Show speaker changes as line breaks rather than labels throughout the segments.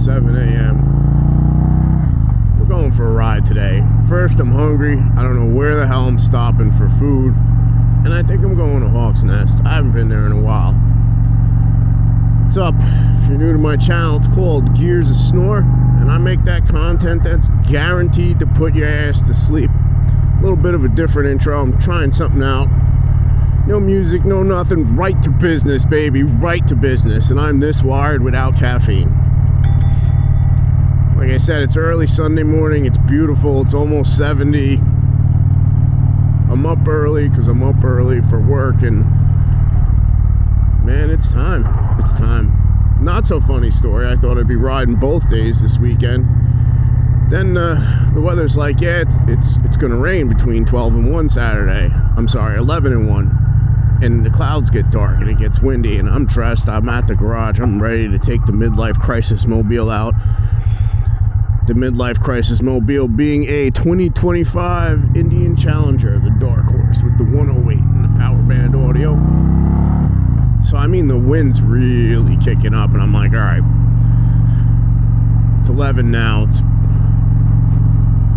7 a.m. We're going for a ride today. First, I'm hungry. I don't know where the hell I'm stopping for food. And I think I'm going to Hawk's Nest. I haven't been there in a while. What's up? If you're new to my channel, it's called Gears of Snore. And I make that content that's guaranteed to put your ass to sleep. A little bit of a different intro. I'm trying something out. No music, no nothing. Right to business, baby. Right to business. And I'm this wired without caffeine. Like I said, it's early Sunday morning. It's beautiful. It's almost 70. I'm up early because I'm up early for work. And man, it's time. It's time. Not so funny story. I thought I'd be riding both days this weekend. Then the weather's like, yeah, it's going to rain between 12 and 1 Saturday. I'm sorry, 11 and 1. And the clouds get dark and it gets windy, and I'm dressed. I'm at the garage. I'm ready to take the Midlife Crisis Mobile out. The Midlife Crisis Mobile being a 2025 Indian Challenger, the dark horse with the 108 and the power band audio. So I mean, the wind's really kicking up, and I'm like, all right, it's 11 now. It's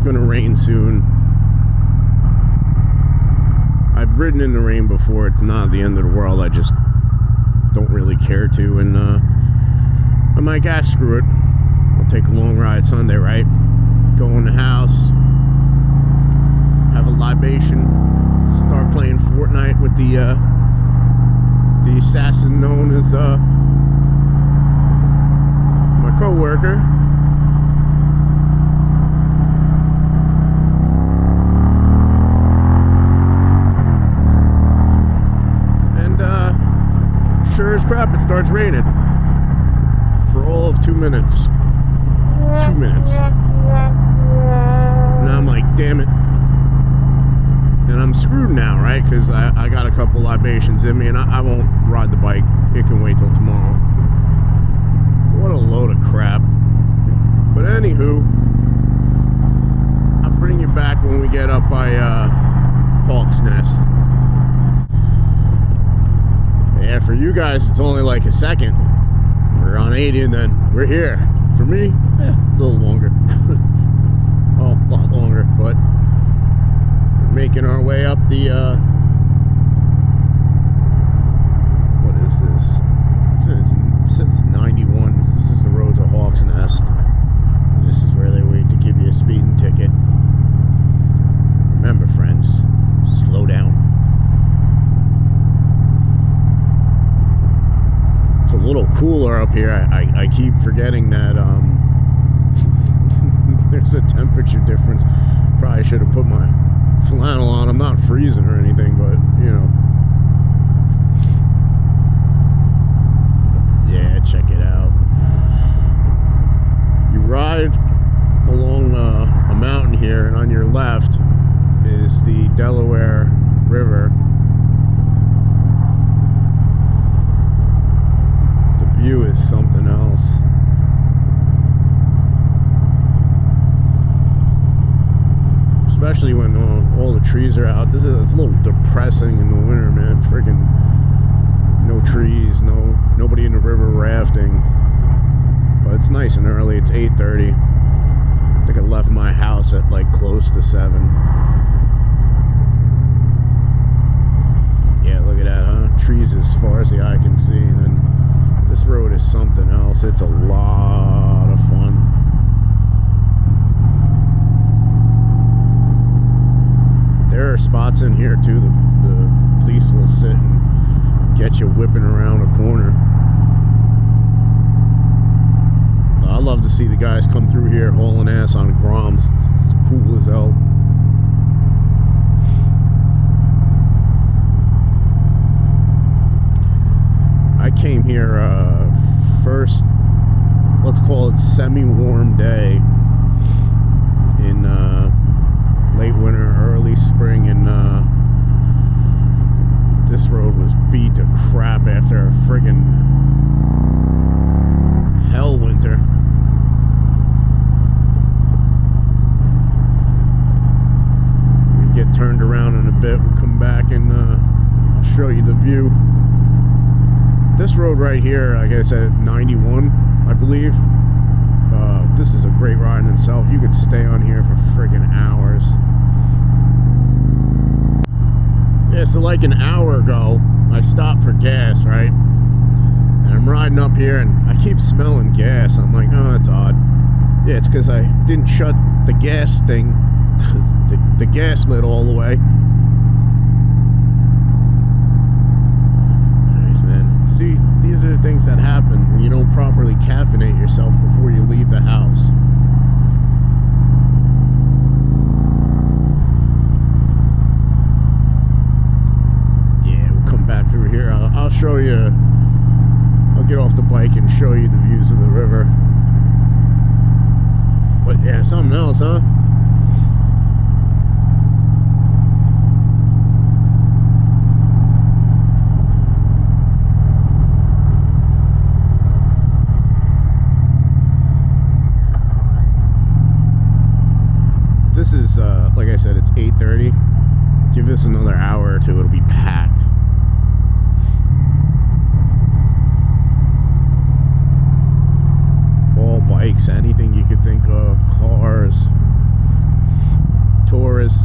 gonna rain soon. I've ridden in the rain before. It's not the end of the world. I just don't really care to. And I'm like, ah, screw it. I'll take a long ride Sunday, right? Go in the house, have a libation, start playing Fortnite with the assassin known as my co-worker. Sure as crap, it starts raining for all of 2 minutes. 2 minutes. And I'm like, damn it. And I'm screwed now, right? Because I got a couple libations in me, and I won't ride the bike. It can wait till tomorrow. What a load of crap. But anywho, I'll bring you back when we get up by Hawk's Nest. Yeah, for you guys, it's only like a second. We're on 80 and then we're here. For me, a little longer. Oh, a lot longer, but we're making our way up the, what is this? It says 91. This is the road to Hawk's Nest. And this is where they wait to give you a speeding ticket. Remember, friends, slow down. It's a little cooler up here. I keep forgetting that there's a temperature difference. Probably should have put my flannel on. I'm not freezing or anything, but you know. Yeah, check it out. You ride along a mountain here, and on your left is the Delaware River. View is something else. Especially when all the trees are out. It's a little depressing in the winter, man. Friggin' no trees, nobody in the river rafting. But it's nice and early. It's 8:30. I think I left my house at like close to 7. Yeah, look at that, huh? Trees as far as the eye can see, and then this road is something else. It's a lot of fun. There are spots in here too. The police will sit and get you whipping around a corner. I love to see the guys come through here hauling ass on Groms. It's cool as hell. I came here first, let's call it semi-warm day in late winter, early spring, and this road was beat to crap after a friggin' hell winter. We get turned around in a bit. We'll come back and I'll show you the view. This road right here, like I said, 91, I believe. This is a great ride in itself. You could stay on here for friggin' hours. Yeah, so like an hour ago, I stopped for gas, right? And I'm riding up here, and I keep smelling gas. I'm like, oh, that's odd. Yeah, it's because I didn't shut the gas thing, the gas lid all the way. Nice, man. See, these are the things that happen when you don't properly caffeinate yourself before you leave the house. Yeah, we'll come back through here. I'll show you. I'll get off the bike and show you the views of the river. But yeah, something else, huh? This is, like I said, it's 8:30. Give this another hour or two, it'll be packed. All bikes, anything you could think of, cars, tourists.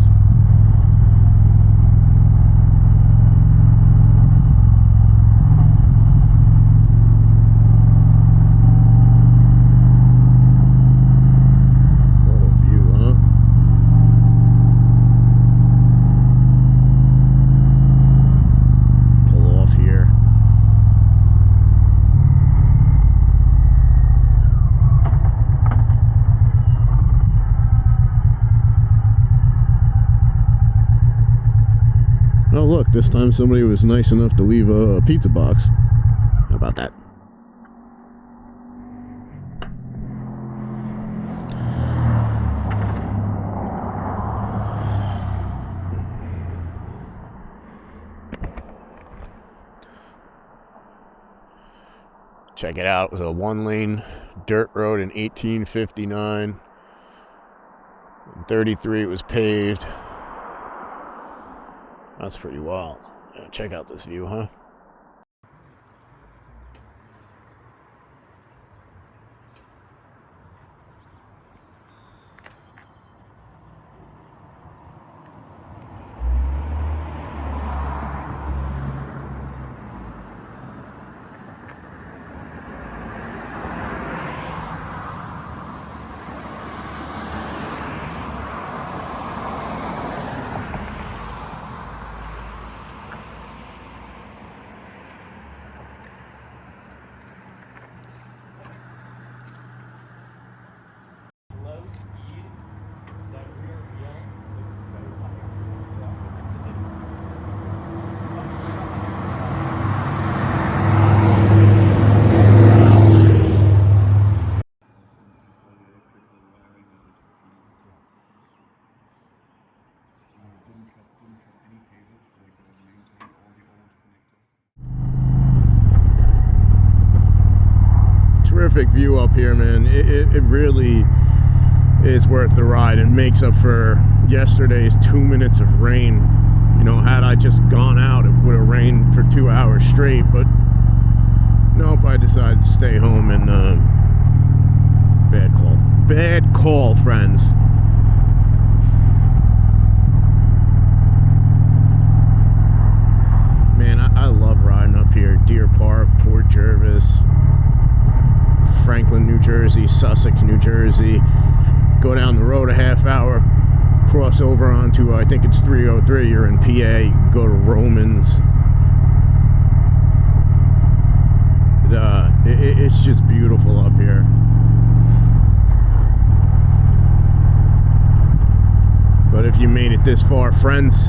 Oh look, this time somebody was nice enough to leave a pizza box. How about that? Check it out. It was a 1-lane dirt road in 1859. In 33 it was paved. That's pretty wild. Yeah, check out this view, huh? Terrific view up here, man. It really is worth the ride and makes up for yesterday's 2 minutes of rain. You know, had I just gone out, it would have rained for 2 hours straight, but nope, I decided to stay home, and bad call, friends. Man, I love riding up here. Deer Park, Port Jervis, Franklin, New Jersey, Sussex, New Jersey. Go down the road a half hour, cross over onto, I think it's 303, you're in PA, you can go to Romans. It's just beautiful up here. But if you made it this far, friends,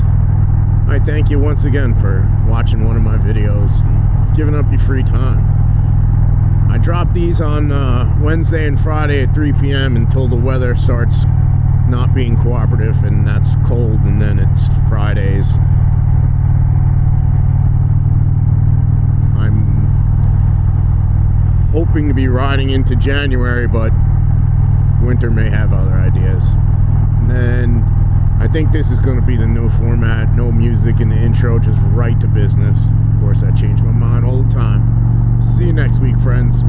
I thank you once again for watching one of my videos and giving up your free time. I drop these on Wednesday and Friday at 3 p.m. until the weather starts not being cooperative, and that's cold, and then it's Fridays. I'm hoping to be riding into January, but winter may have other ideas. And then I think this is going to be the new format, no music in the intro, just right to business. Of course, I change my mind all the time. See you next week, friends.